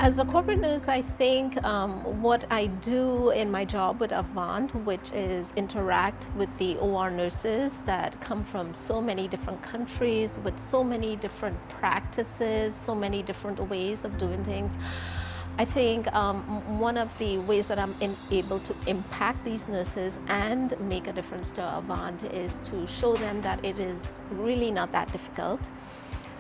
As a corporate nurse, I think what I do in my job with Avant, which is interact with the OR nurses that come from so many different countries with so many different practices, so many different ways of doing things. I think one of the ways that I'm able to impact these nurses and make a difference to Avant is to show them that it is really not that difficult,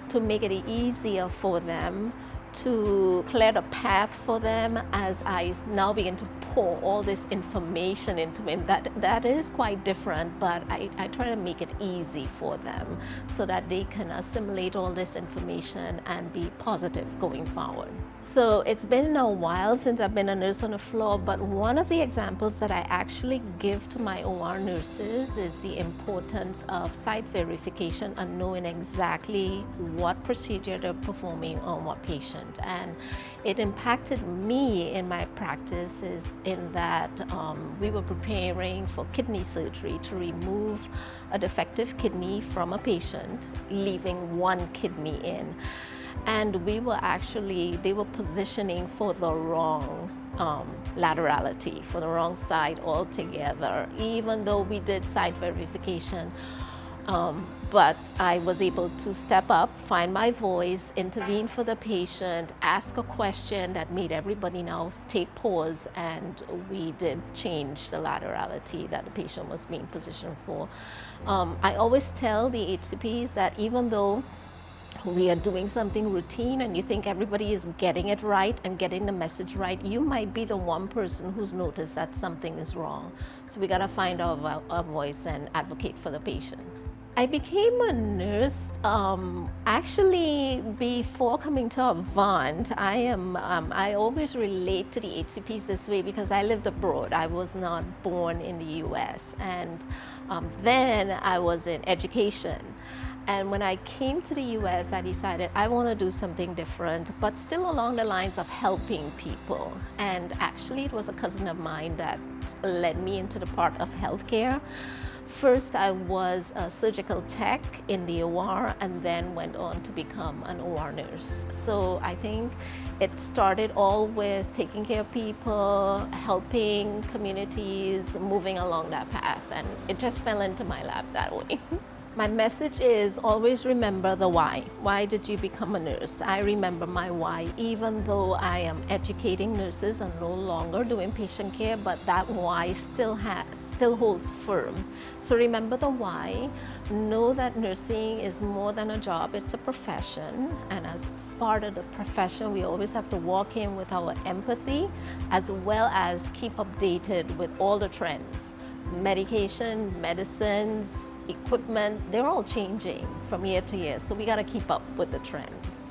to make it easier for them, to clear the path for them as I now begin to pour all this information into them. That is quite different, but I try to make it easy for them so that they can assimilate all this information and be positive going forward. So it's been a while since I've been a nurse on the floor, but one of the examples that I actually give to my OR nurses is the importance of site verification and knowing exactly what procedure they're performing on what patient. And it impacted me in my practices in that we were preparing for kidney surgery to remove a defective kidney from a patient, leaving one kidney in. And they were positioning for the wrong laterality, for the wrong side altogether, even though we did site verification. But I was able to step up, find my voice, intervene for the patient, ask a question that made everybody now take pause, and we did change the laterality that the patient was being positioned for. I always tell the HCPs that even though we are doing something routine and you think everybody is getting it right and getting the message right, you might be the one person who's noticed that something is wrong. So we gotta find our voice and advocate for the patient. I became a nurse actually before coming to Avant. I always relate to the HCPs this way because I lived abroad. I was not born in the US, and then I was in education. And when I came to the US, I decided I want to do something different, but still along the lines of helping people. And actually, it was a cousin of mine that led me into the part of healthcare. First, I was a surgical tech in the OR and then went on to become an OR nurse. So I think it started all with taking care of people, helping communities, moving along that path, and it just fell into my lap that way. My message is always remember the why. Why did you become a nurse? I remember my why, even though I am educating nurses and no longer doing patient care, but that why still holds firm. So remember the why. Know that nursing is more than a job, it's a profession. And as part of the profession, we always have to walk in with our empathy as well as keep updated with all the trends. Medication, medicines, equipment, they're all changing from year to year, so we got to keep up with the trends.